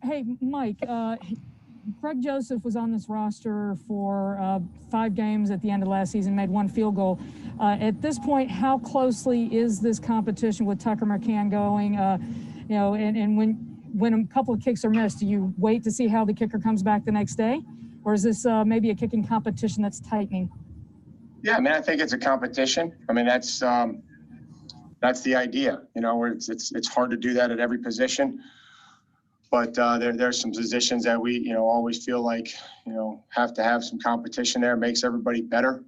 Hey, Mike, Greg Joseph was on this roster for 5 games at the end of last season, made 1 field goal. At this point, how closely is this competition with Tucker McCann going? And when a couple of kicks are missed, do you wait to see how the kicker comes back the next day? Or is this maybe a kicking competition that's tightening? Yeah, I mean, I think it's a competition. I mean, that's the idea, where it's hard to do that at every position. But there's some positions that we, always feel like, have to have some competition there. It makes everybody better.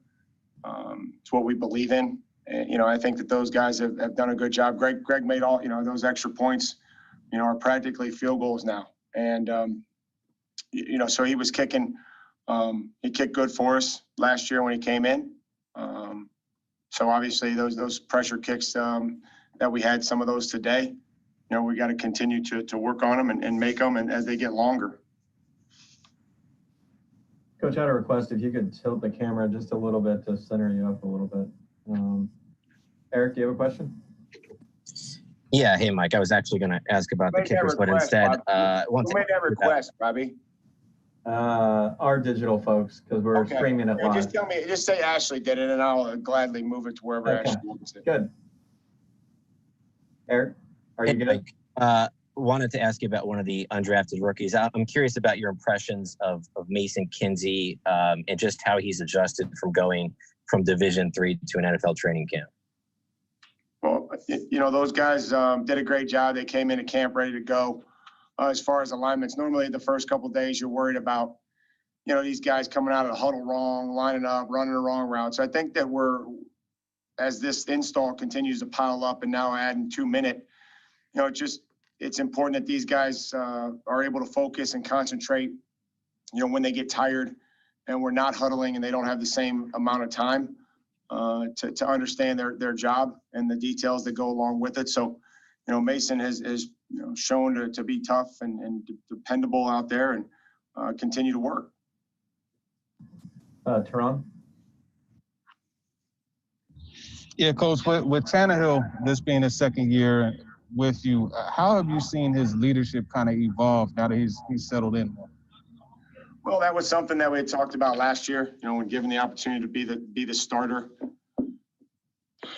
It's what we believe in. And, I think that those guys have done a good job. Greg made all, those extra points, are practically field goals now. And, so he was kicking. He kicked good for us last year when he came in. So obviously those pressure kicks that we had, some of those today, we got to continue to work on them and make them and as they get longer. Coach, I had a request if you could tilt the camera just a little bit to center you up a little bit. Eric, do you have a question? Yeah. Hey, Mike, I was actually going to ask about the kickers, but instead, who made that request, Bobby? Our digital folks, because we're streaming it live. Just say Ashley did it, and I'll gladly move it to wherever Ashley wants it. Good. Eric, are you good? Wanted to ask you about one of the undrafted rookies. I'm curious about your impressions of Mason Kinsey and just how he's adjusted from going from Division III to an NFL training camp. Well, those guys did a great job. They came into camp ready to go. As far as alignments, normally the first couple of days you're worried about, these guys coming out of the huddle wrong, lining up, running the wrong route. So I think that as this install continues to pile up and now adding 2-minute, it's important that these guys are able to focus and concentrate, when they get tired and we're not huddling and they don't have the same amount of time to understand their job and the details that go along with it. So, Mason has shown to be tough and dependable out there and continue to work. Teron? Yeah, Coach, with Tannehill, this being his second year with you, how have you seen his leadership kind of evolve now that he's settled in? Well, that was something that we had talked about last year, when given the opportunity to be the starter.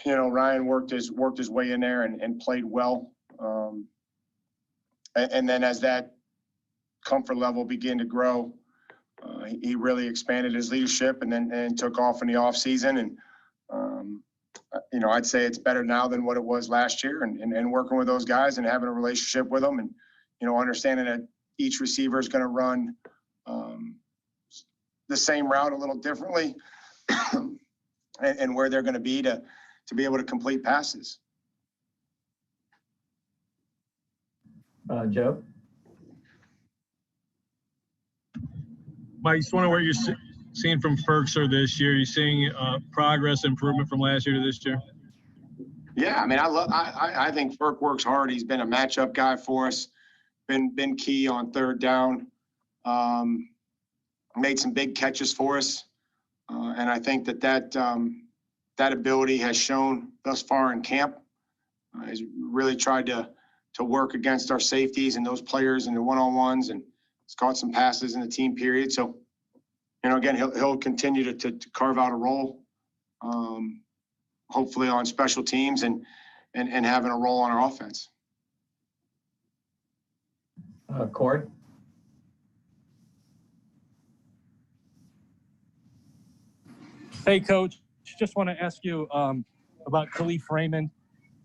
Ryan worked his way in there and played well. And then as that comfort level began to grow, he really expanded his leadership and took off in the off season. And, I'd say it's better now than what it was last year and working with those guys and having a relationship with them and, understanding that each receiver is going to run the same route a little differently and where they're going to be to be able to complete passes. Joe? Mike, just wondering what you're seeing from Ferkser this year. You're seeing progress, improvement from last year to this year? Yeah, I mean, I think Ferk works hard. He's been a matchup guy for us, been key on third down, made some big catches for us. And I think that ability has shown thus far in camp. He's really tried to work against our safeties and those players in the one-on-ones, and he's caught some passes in the team period. So, again, he'll continue to carve out a role, hopefully on special teams and having a role on our offense. Corey? Hey, Coach. Just want to ask you about Khalif Raymond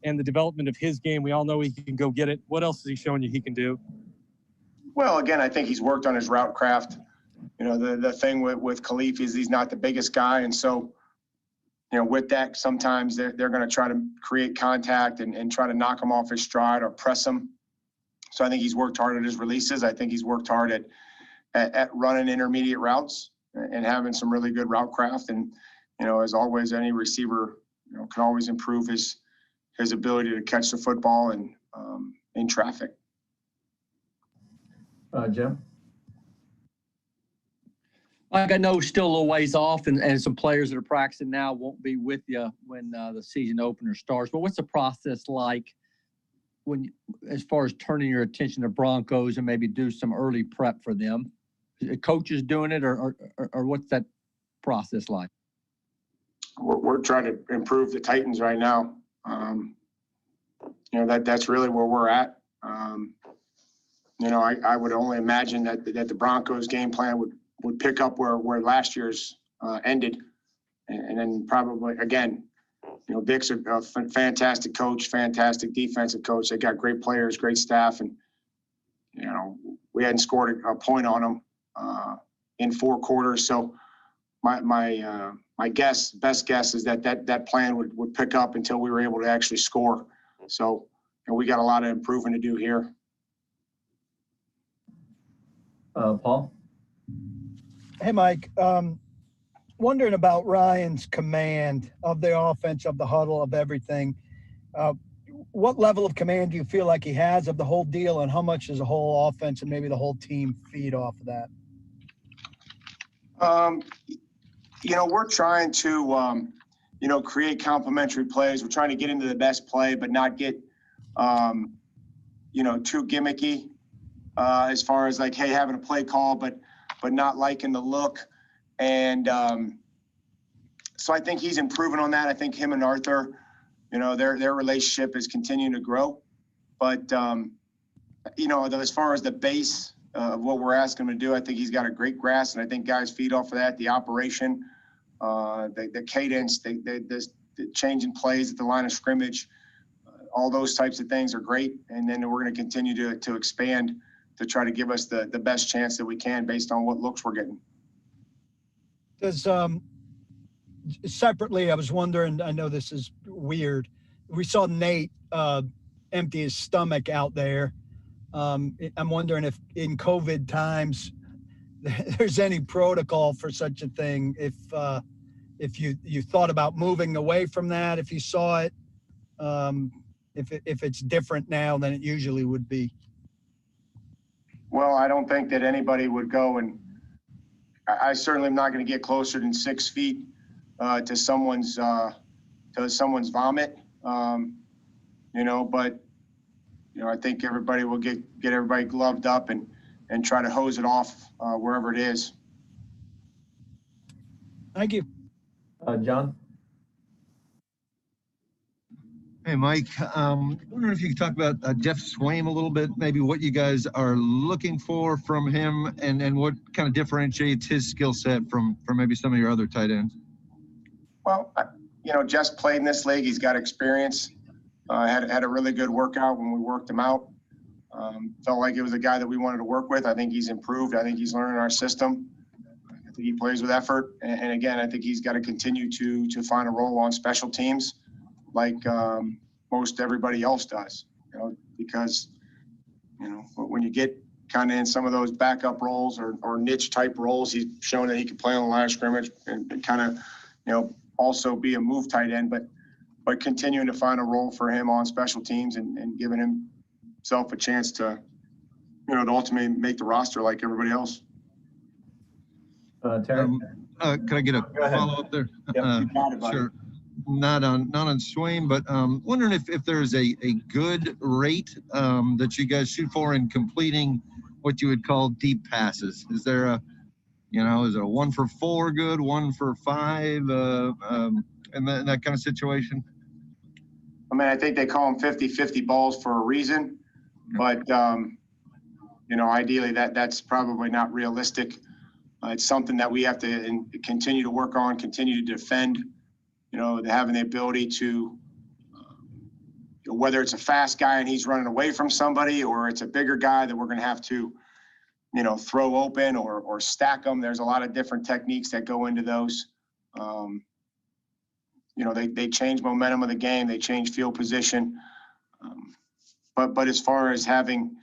and the development of his game. We all know he can go get it. What else is he showing you he can do? Well, again, I think he's worked on his route craft. The thing with Khalif is he's not the biggest guy. And so, with that, sometimes they're going to try to create contact and try to knock him off his stride or press him. So I think he's worked hard at his releases. I think he's worked hard at running intermediate routes and having some really good route craft. And, as always, any receiver, can always improve his ability to catch the football and in traffic. Jim? Like, I know still a little ways off, and some players that are practicing now won't be with you when the season opener starts. But what's the process like as far as turning your attention to Broncos and maybe do some early prep for them? Coaches doing it, or what's that process like? We're trying to improve the Titans right now. That's really where we're at. I would only imagine that the Broncos game plan would pick up where last year's ended, and then probably again, Vic's a fantastic coach, fantastic defensive coach. They got great players, great staff, and we hadn't scored a point on them in 4 quarters. So my best guess is that plan would pick up until we were able to actually score. So we got a lot of improvement to do here. Paul? Hey, Mike. Wondering about Ryan's command of the offense, of the huddle, of everything. What level of command do you feel like he has of the whole deal, and how much does the whole offense and maybe the whole team feed off of that? We're trying to, create complementary plays. We're trying to get into the best play, but not get, too gimmicky as far as like, hey, having a play call, but not liking the look. And so I think he's improving on that. I think him and Arthur, their relationship is continuing to grow. But, as far as the base of what we're asking him to do, I think he's got a great grasp, and I think guys feed off of that. The operation, the cadence, the changing plays at the line of scrimmage, all those types of things are great. And then we're going to continue to expand to try to give us the best chance that we can based on what looks we're getting. Does separately, I was wondering, I know this is weird. We saw Nate empty his stomach out there. I'm wondering if in COVID times there's any protocol for such a thing. If you thought about moving away from that, if you saw it, if it's different now than it usually would be. Well, I don't think that anybody would go, and I certainly am not going to get closer than 6 feet to someone's vomit. But I think everybody will get everybody gloved up and try to hose it off wherever it is. Thank you. John? Hey, Mike. Wondering if you could talk about Jeff Swaim a little bit, maybe what you guys are looking for from him and what kind of differentiates his skill set from maybe some of your other tight ends. Well, Jeff's played in this league. He's got experience. Had a really good workout when we worked him out. Felt like it was a guy that we wanted to work with. I think he's improved. I think he's learning our system. I think he plays with effort. And again, I think he's got to continue to find a role on special teams like most everybody else does, because, when you get kind of in some of those backup roles or niche type roles, he's shown that he can play on the line of scrimmage and kind of, also be a move tight end, but continuing to find a role for him on special teams and giving himself a chance to, to ultimately make the roster like everybody else. Terry? Could I get a follow-up there? Sure. Not on Swaim, but wondering if there's a good rate that you guys shoot for in completing what you would call deep passes. Is there is it a 1 for 4 good, 1 for 5, and that kind of situation? I mean, I think they call them 50-50 balls for a reason, but ideally that's probably not realistic. It's something that we have to continue to work on, continue to defend. Having the ability to, whether it's a fast guy and he's running away from somebody, or it's a bigger guy that we're going to have to, throw open or stack them. There's a lot of different techniques that go into those. They change momentum of the game. They change field position. But as far as having,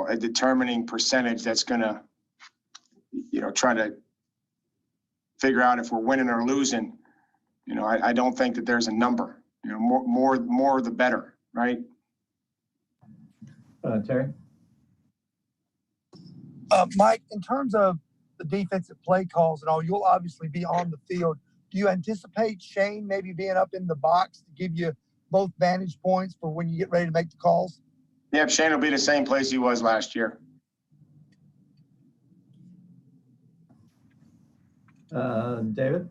a determining percentage that's going to, try to figure out if we're winning or losing, I don't think that there's a number. More the better, right? Terry? Mike, in terms of the defensive play calls and all, you'll obviously be on the field. Do you anticipate Shane maybe being up in the box to give you both vantage points for when you get ready to make the calls? Yep, Shane will be the same place he was last year. David?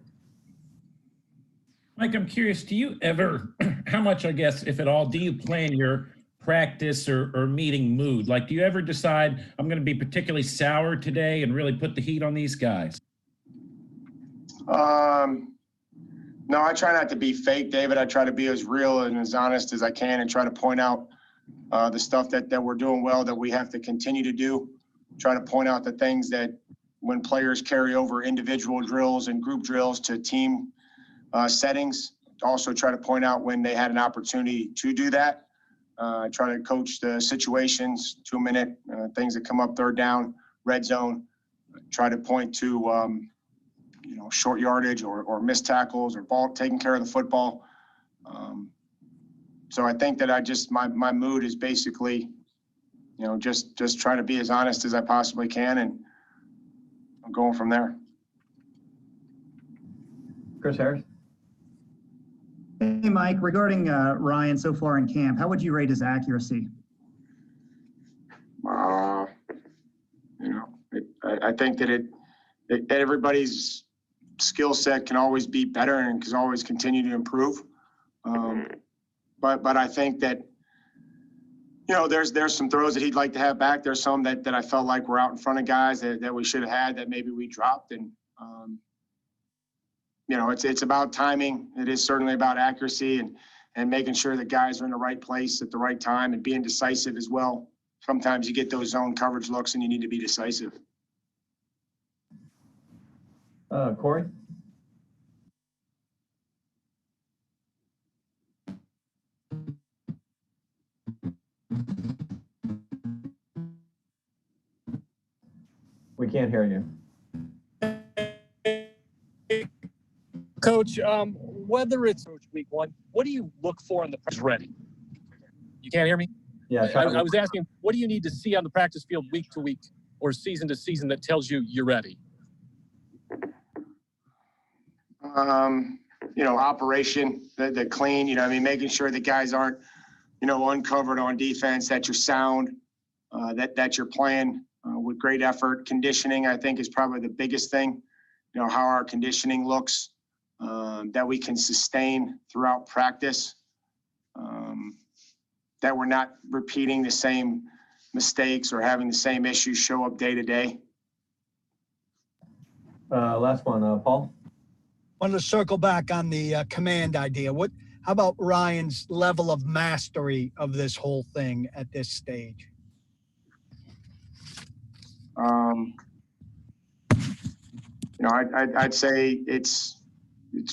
Mike, I'm curious, do you ever, how much, I guess, if at all, do you plan your practice or meeting mood? Like, do you ever decide I'm going to be particularly sour today and really put the heat on these guys? No, I try not to be fake, David. I try to be as real and as honest as I can and try to point out the stuff that we're doing well that we have to continue to do. Try to point out the things that when players carry over individual drills and group drills to team settings. Also try to point out when they had an opportunity to do that. Try to coach the situations, 2-minute things that come up, third down, red zone. Try to point to short yardage or missed tackles or ball taking care of the football. So I think that my mood is basically, just try to be as honest as I possibly can, and I'm going from there. Chris Harris? Hey, Mike, regarding Ryan so far in camp, how would you rate his accuracy? I think that everybody's skill set can always be better and can always continue to improve. But I think that, there's some throws that he'd like to have back. There's some that I felt like were out in front of guys that we should have had that maybe we dropped. And, it's about timing. It is certainly about accuracy and making sure that guys are in the right place at the right time and being decisive as well. Sometimes you get those zone coverage looks and you need to be decisive. Corey? We can't hear you. Coach, whether it's week one, what do you look for in the practice ready? You can't hear me? Yeah. I was asking, what do you need to see on the practice field week to week or season to season that tells you you're ready? Operation, the clean, making sure the guys aren't, uncovered on defense, that you're sound, that you're playing with great effort. Conditioning, I think, is probably the biggest thing, how our conditioning looks, that we can sustain throughout practice, that we're not repeating the same mistakes or having the same issues show up day to day. Last one, Paul. Wanted to circle back on the command idea. How about Ryan's level of mastery of this whole thing at this stage? I'd say it's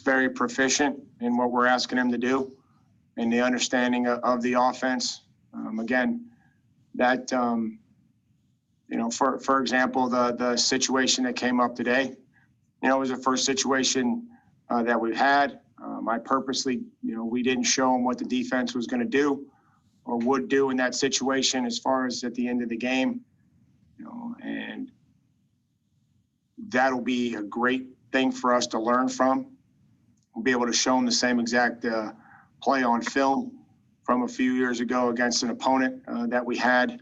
very proficient in what we're asking him to do and the understanding of the offense. Again, that, for example, the situation that came up today, it was the first situation that we've had. I purposely, we didn't show him what the defense was going to do or would do in that situation as far as at the end of the game, and that'll be a great thing for us to learn from. We'll be able to show them the same exact play on film from a few years ago against an opponent that we had.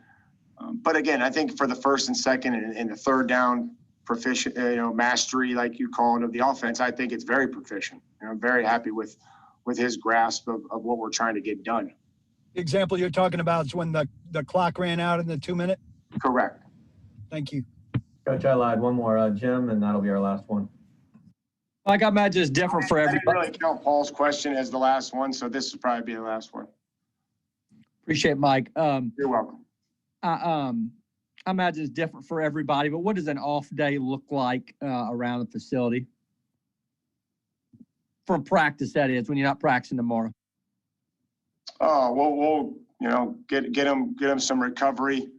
But again, I think for the first and second and the third down proficient, mastery, like you call it, of the offense, I think it's very proficient. I'm very happy with his grasp of what we're trying to get done. The example you're talking about is when the clock ran out in the 2-minute? Correct. Thank you. Coach, I lied. One more, Jim, and that'll be our last one. Like I imagine it's different for everybody. I didn't really count Paul's question as the last one, so this will probably be the last one. Appreciate it, Mike. You're welcome. I imagine it's different for everybody, but what does an off day look like around the facility? From practice, that is, when you're not practicing tomorrow. Oh, we'll get them some recovery.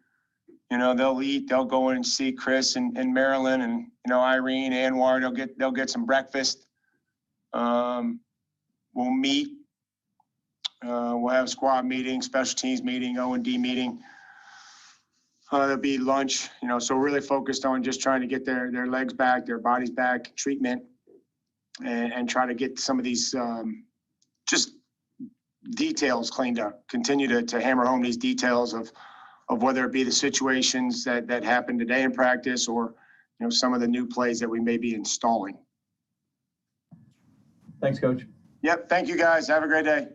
They'll eat, they'll go in and see Chris and Marilyn and, Irene, Anwar, they'll get some breakfast. We'll meet, we'll have squad meeting, special teams meeting, O&D meeting. There'll be lunch, so we're really focused on just trying to get their legs back, their bodies back, treatment, and try to get some of these, just details cleaned up. Continue to hammer home these details of whether it be the situations that happened today in practice or, you know, some of the new plays that we may be installing. Thanks, Coach. Yep. Thank you, guys. Have a great day.